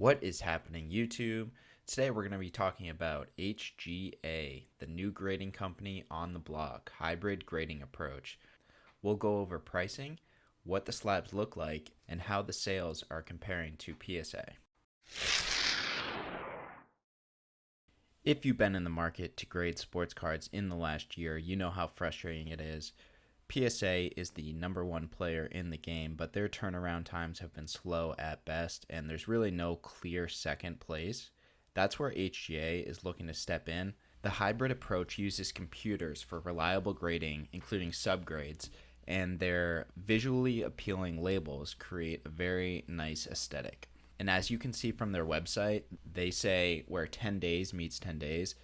What is happening, YouTube? Today we're going to be talking about HGA, the new grading company on the block, hybrid grading approach. We'll go over pricing, what the slabs look like, and how the sales are comparing to PSA. If you've been in the market to grade sports cards in the last year, you know how frustrating it is. PSA is the number one player in the game, but their turnaround times have been slow at best, and there's really no clear second place. That's where HGA is looking to step in. The hybrid approach uses computers for reliable grading, including subgrades, and their visually appealing labels create a very nice aesthetic. And as you can see from their website, they say where 10 days meets 10 days.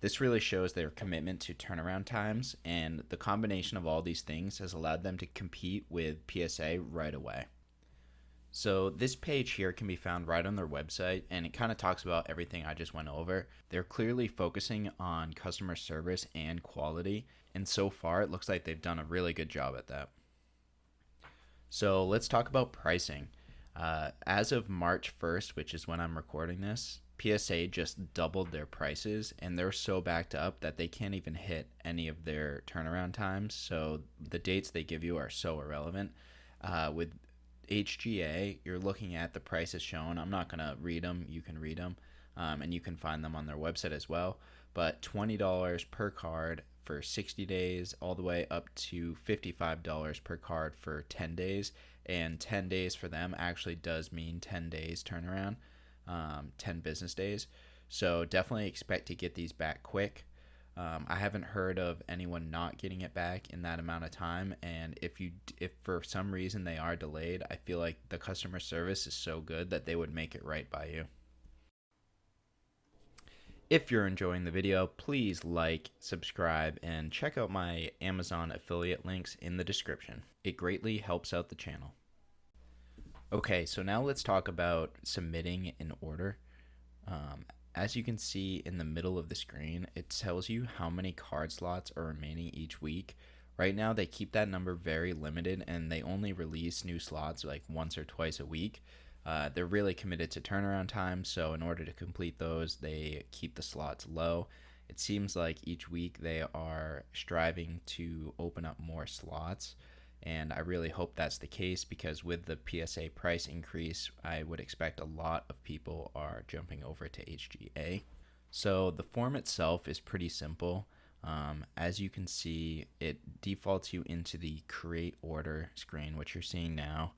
This really shows their commitment to turnaround times, and the combination of all these things has allowed them to compete with PSA right away. So this page here can be found right on their website, and it kind of talks about everything I just went over. They're clearly focusing on customer service and quality, and so far it looks like they've done a really good job at that. So let's talk about pricing. As of March 1st, which is when I'm recording this, PSA just doubled their prices, and they're so backed up that they can't even hit any of their turnaround times. So the dates they give you are so irrelevant. With HGA, you're looking at the prices shown. I'm not going to read them. You can read them, and you can find them on their website as well. But $20 per card for 60 days, all the way up to $55 per card for 10 days. And 10 days for them actually does mean 10 days turnaround. 10 business days. So definitely expect to get these back quick. I haven't heard of anyone not getting it back in that amount of time, and if for some reason they are delayed, I feel like the customer service is so good that they would make it right by you. If you're enjoying the video, please like, subscribe, and check out my Amazon affiliate links in the description. It greatly helps out the channel. Okay, so now let's talk about submitting an order. As you can see in the middle of the screen, it tells you how many card slots are remaining each week. Right now, they keep that number very limited, and they only release new slots like once or twice a week. They're really committed to turnaround time, so in order to complete those, they keep the slots low. It seems like each week they are striving to open up more slots. And I really hope that's the case, because with the PSA price increase, I would expect a lot of people are jumping over to HGA. So the form itself is pretty simple. As you can see, it defaults you into the create order screen, which you're seeing now.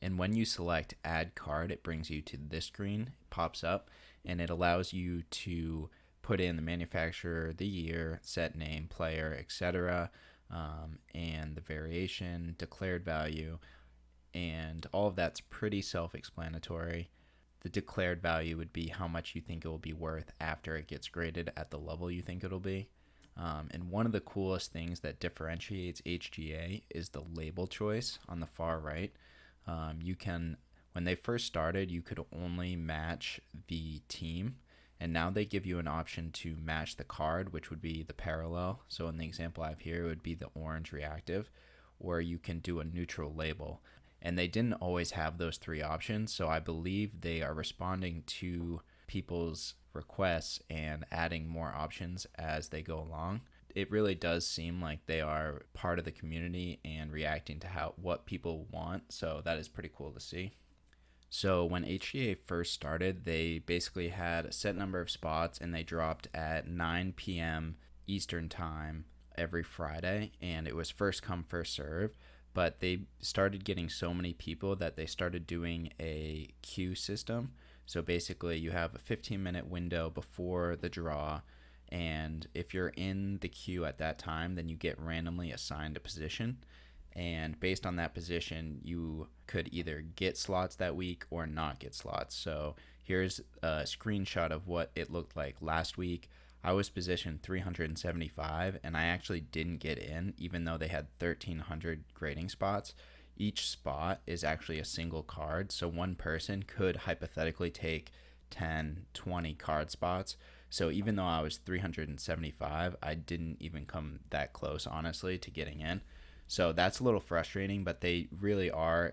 And when you select add card, it brings you to this screen. It pops up, and it allows you to put in the manufacturer, the year, set name, player, etc., and the variation, declared value, and all of that's pretty self-explanatory. The declared value would be how much you think it will be worth after it gets graded at the level you think it'll be. And one of the coolest things that differentiates HGA is the label choice on the far right. When they first started, you could only match the team, and now they give you an option to match the card, which would be the parallel. So in the example I have here, it would be the orange reactive, or you can do a neutral label. And they didn't always have those three options, so I believe they are responding to people's requests and adding more options as they go along. It really does seem like they are part of the community and reacting to what people want, so that is pretty cool to see. So when HGA first started, they basically had a set number of spots, and they dropped at 9 p.m. Eastern time every Friday, and it was first come, first serve. But they started getting so many people that they started doing a queue system. So basically you have a 15-minute window before the draw, and if you're in the queue at that time, then you get randomly assigned a position. And based on that position, you could either get slots that week or not get slots. So here's a screenshot of what it looked like last week. I was positioned 375, and I actually didn't get in, even though they had 1,300 grading spots. Each spot is actually a single card, so one person could hypothetically take 10, 20 card spots. So even though I was 375, I didn't even come that close, honestly, to getting in. So that's a little frustrating, but they really are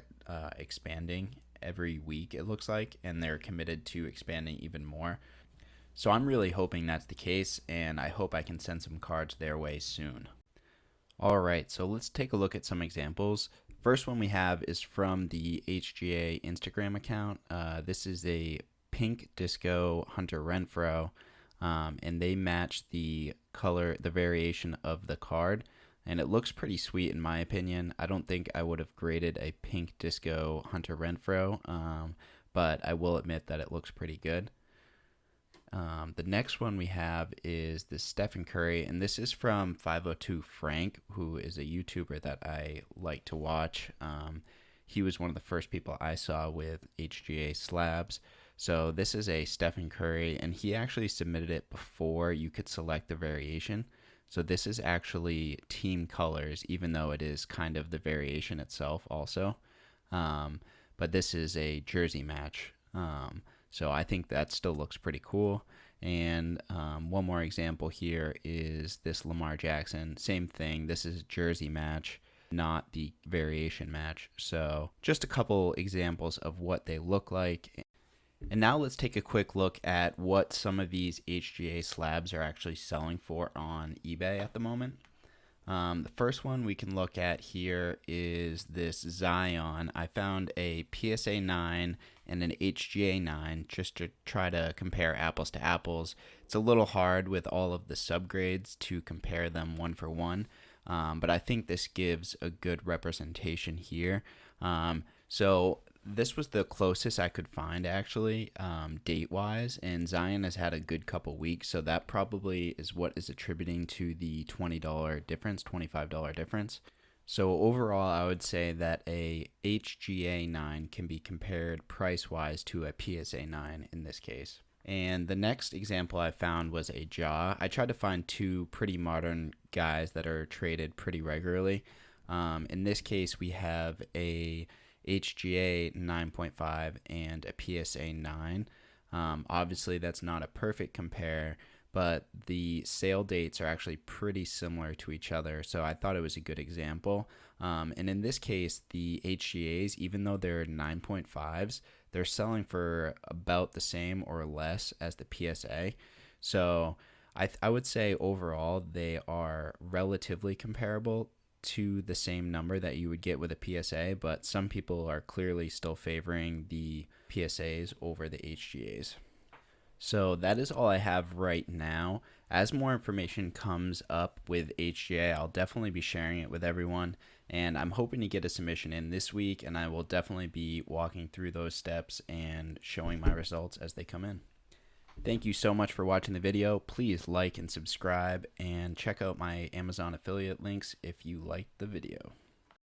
expanding every week, it looks like, and they're committed to expanding even more. So I'm really hoping that's the case, and I hope I can send some cards their way soon. Alright, so let's take a look at some examples. First one we have is from the HGA Instagram account. This is a pink disco Hunter Renfro, and they match the color, the variation of the card, and it looks pretty sweet in my opinion. I don't think I would have graded a pink disco Hunter Renfro, but I will admit that it looks pretty good. The next one we have is this Stephen Curry, and this is from 502 Frank, who is a YouTuber that I like to watch. He was one of the first people I saw with HGA slabs. So this is a Stephen Curry, and he actually submitted it before you could select the variation. So this is actually team colors, even though it is kind of the variation itself also. But this is a jersey match. So I think that still looks pretty cool. And one more example here is this Lamar Jackson. Same thing. This is a jersey match, not the variation match. So just a couple examples of what they look like. And now let's take a quick look at what some of these HGA slabs are actually selling for on eBay at the moment. The first one we can look at here is this Zion. I found a PSA 9 and an HGA 9 just to try to compare apples to apples. It's a little hard with all of the subgrades to compare them one for one, but I think this gives a good representation here. So this was the closest I could find actually, date-wise, and Zion has had a good couple weeks, so that probably is what is attributing to the $20 difference, $25 difference. So overall, I would say that a HGA 9 can be compared price-wise to a PSA 9 in this case. And the next example I found was a Jaw. I tried to find two pretty modern guys that are traded pretty regularly. In this case, we have a HGA 9.5 and a PSA 9. Obviously, that's not a perfect compare, but the sale dates are actually pretty similar to each other, so I thought it was a good example. And in this case, the HGAs, even though they're 9.5s, they're selling for about the same or less as the PSA. So I would say overall they are relatively comparable to the same number that you would get with a PSA, but some people are clearly still favoring the PSAs over the HGAs. So that is all I have right now. As more information comes up with HGA, I'll definitely be sharing it with everyone, and I'm hoping to get a submission in this week, and I will definitely be walking through those steps and showing my results as they come in. Thank you so much for watching the video. Please like and subscribe, and check out my Amazon affiliate links if you liked the video.